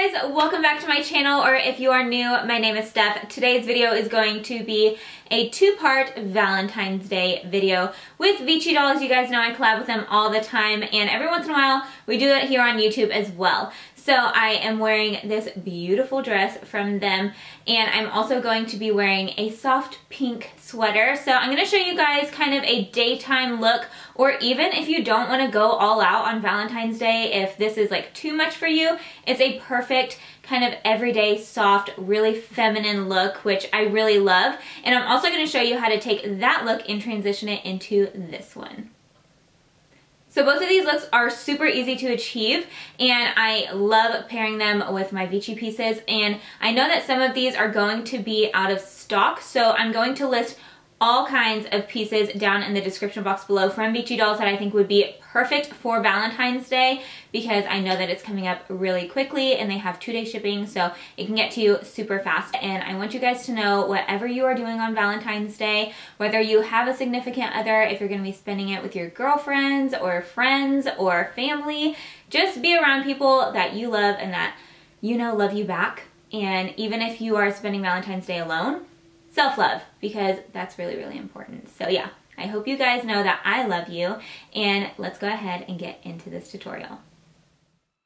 Hey guys, welcome back to my channel, or if you are new, my name is Steph. Today's video is going to be a two-part Valentine's Day video with ViciDolls. You guys know I collab with them all the time, and every once in a while we do it here on YouTube as well. So I am wearing this beautiful dress from them, and I'm also going to be wearing a soft pink sweater. So I'm going to show you guys kind of a daytime look, or even if you don't want to go all out on Valentine's Day, if this is like too much for you, it's a perfect kind of everyday soft, really feminine look, which I really love. And I'm also going to show you how to take that look and transition it into this one. So both of these looks are super easy to achieve, and I love pairing them with my Vichy pieces. And I know that some of these are going to be out of stock, so I'm going to list all kinds of pieces down in the description box below from ViciDolls that I think would be perfect for Valentine's Day, because I know that it's coming up really quickly and they have 2-day shipping, so it can get to you super fast. And I want you guys to know, whatever you are doing on Valentine's Day, whether you have a significant other, if you're going to be spending it with your girlfriends or friends or family, just be around people that you love and that you know love you back. And even if you are spending Valentine's Day alone, self-love, because that's really, really important. So yeah, I hope you guys know that I love you, and let's go ahead and get into this tutorial.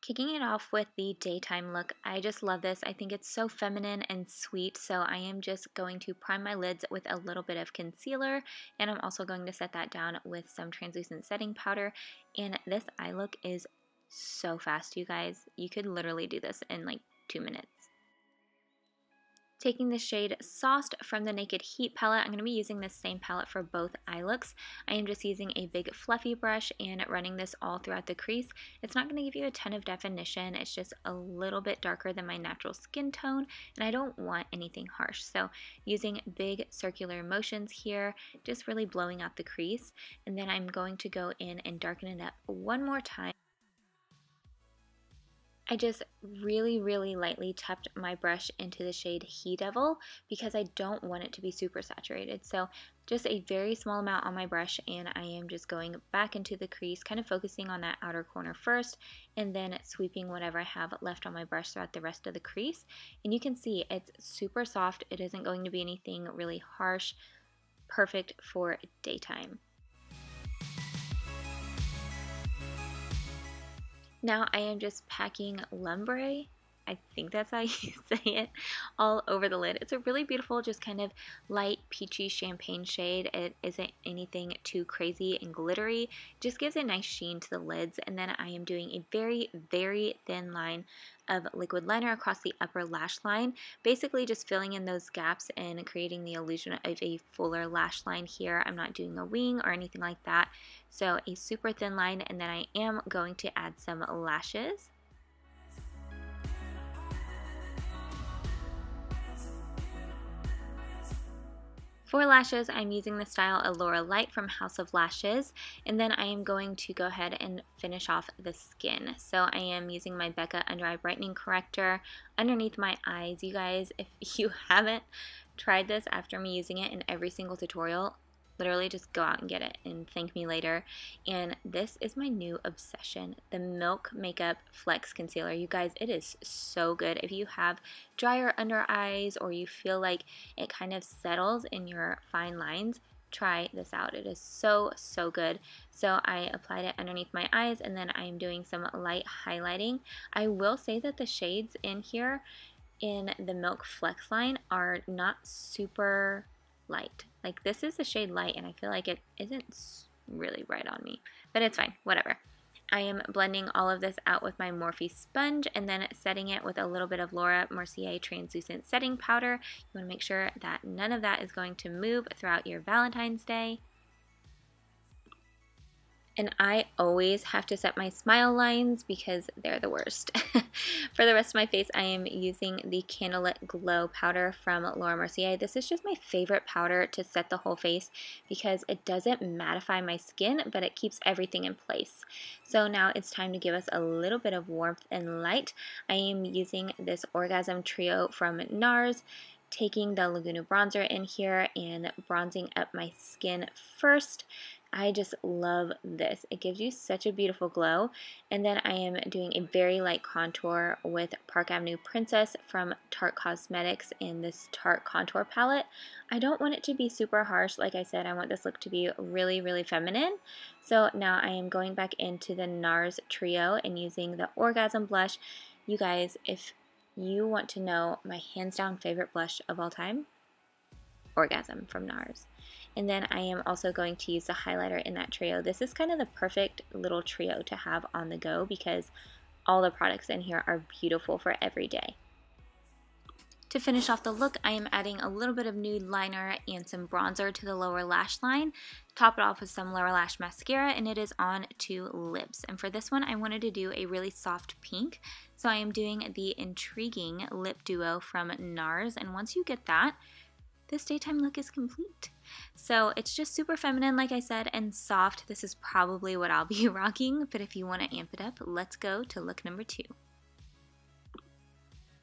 Kicking it off with the daytime look, I just love this. I think it's so feminine and sweet, so I am just going to prime my lids with a little bit of concealer, and I'm also going to set that down with some translucent setting powder. And this eye look is so fast, you guys. You could literally do this in like 2 minutes. Taking the shade Sauced from the Naked Heat palette, I'm going to be using this same palette for both eye looks. I am just using a big fluffy brush and running this all throughout the crease. It's not going to give you a ton of definition, it's just a little bit darker than my natural skin tone, and I don't want anything harsh. So using big circular motions here, just really blowing out the crease, and then I'm going to go in and darken it up one more time. I just really, really lightly tapped my brush into the shade He Devil because I don't want it to be super saturated. So just a very small amount on my brush, and I am just going back into the crease, kind of focusing on that outer corner first, and then sweeping whatever I have left on my brush throughout the rest of the crease. And you can see it's super soft. It isn't going to be anything really harsh, perfect for daytime. Now I am just packing Lumbre, I think that's how you say it, all over the lid. It's a really beautiful, just kind of light peachy champagne shade. It isn't anything too crazy and glittery. It just gives a nice sheen to the lids. And then I am doing a very, very thin line of liquid liner across the upper lash line, basically just filling in those gaps and creating the illusion of a fuller lash line here. I'm not doing a wing or anything like that. So a super thin line, and then I am going to add some lashes. For lashes, I'm using the style Allura Lite from House of Lashes, and then I am going to go ahead and finish off the skin. So I am using my Becca Under Eye brightening corrector underneath my eyes. You guys, if you haven't tried this after me using it in every single tutorial, literally just go out and get it and thank me later. And this is my new obsession, the Milk Makeup Flex Concealer. You guys, it is so good. If you have drier under eyes, or you feel like it kind of settles in your fine lines, try this out. It is so, so good. So I applied it underneath my eyes, and then I am doing some light highlighting. I will say that the shades in here in the Milk Flex line are not super light. Like, this is the shade Light, and I feel like it isn't really bright on me, but it's fine, whatever. I am blending all of this out with my Morphe sponge, and then setting it with a little bit of Mercier translucent setting powder. You want to make sure that none of that is going to move throughout your Valentine's Day. And I always have to set my smile lines because they're the worst. For the rest of my face, I am using the Candlelit Glow powder from Mercier. This is just my favorite powder to set the whole face because it doesn't mattify my skin, but it keeps everything in place. So now it's time to give us a little bit of warmth and light. I am using this Ograsm Trio from Nars, taking the Laguna bronzer in here and bronzing up my skin first. I just love this. It gives you such a beautiful glow. And then I am doing a very light contour with Park Avenue Princess from Tarte Cosmetics in this Tarte Contour Palette. I don't want it to be super harsh. Like I said, I want this look to be really, really feminine. So now I am going back into the Nars Trio and using the Ograsm blush. You guys, if you want to know my hands down favorite blush of all time, Ograsm from Nars. And then I am also going to use the highlighter in that trio. This is kind of the perfect little trio to have on the go because all the products in here are beautiful for every day. To finish off the look, I am adding a little bit of nude liner and some bronzer to the lower lash line. Top it off with some lower lash mascara, and it is on to lips. And for this one, I wanted to do a really soft pink. So I am doing the Intriguing Lip Duo from Nars. And once you get that, this daytime look is complete. So it's just super feminine, like I said, and soft. This is probably what I'll be rocking, but if you want to amp it up, let's go to look number 2.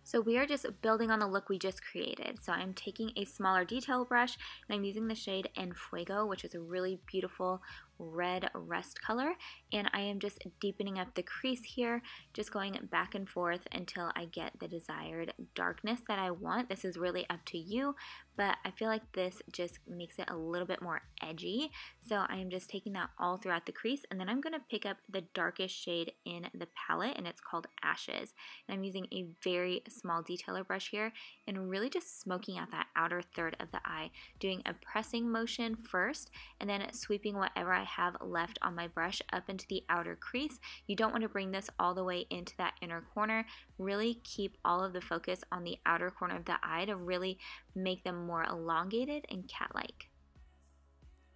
So we are just building on the look we just created. So I'm taking a smaller detail brush and I'm using the shade En Fuego, which is a really beautiful red rust color, and I am just deepening up the crease here, just going back and forth until I get the desired darkness that I want. This is really up to you, but I feel like this just makes it a little bit more edgy. So I am just taking that all throughout the crease, and then I'm going to pick up the darkest shade in the palette, and it's called Ashes. And I'm using a very small detailer brush here and really just smoking out that outer third of the eye, doing a pressing motion first and then sweeping whatever I have left on my brush up into the outer crease. You don't want to bring this all the way into that inner corner. Really keep all of the focus on the outer corner of the eye to really make them more elongated and cat-like.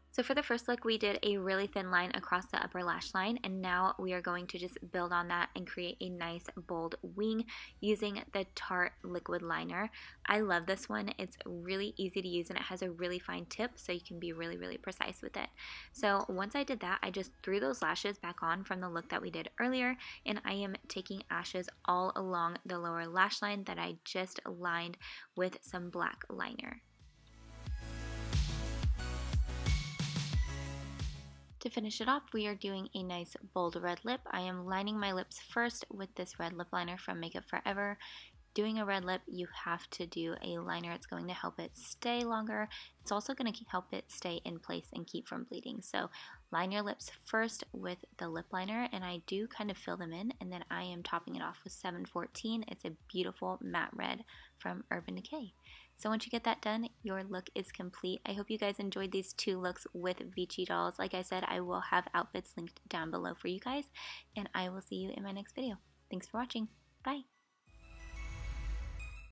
So for the first look, we did a really thin line across the upper lash line, and now we are going to just build on that and create a nice bold wing using the Tarte liquid liner. I love this one. It's really easy to use and it has a really fine tip, so you can be really, really precise with it. So once I did that, I just threw those lashes back on from the look that we did earlier, and I am taking ashes all along the lower lash line that I just lined with some black liner. To finish it off, we are doing a nice bold red lip. I am lining my lips first with this red lip liner from Makeup Forever. Doing a red lip, you have to do a liner. It's going to help it stay longer. It's also going to help it stay in place and keep from bleeding. So line your lips first with the lip liner, and I do kind of fill them in, and then I am topping it off with 714. It's a beautiful matte red from Urban Decay. So once you get that done, your look is complete. I hope you guys enjoyed these 2 looks with ViciDolls. Like I said, I will have outfits linked down below for you guys, and I will see you in my next video. Thanks for watching. Bye!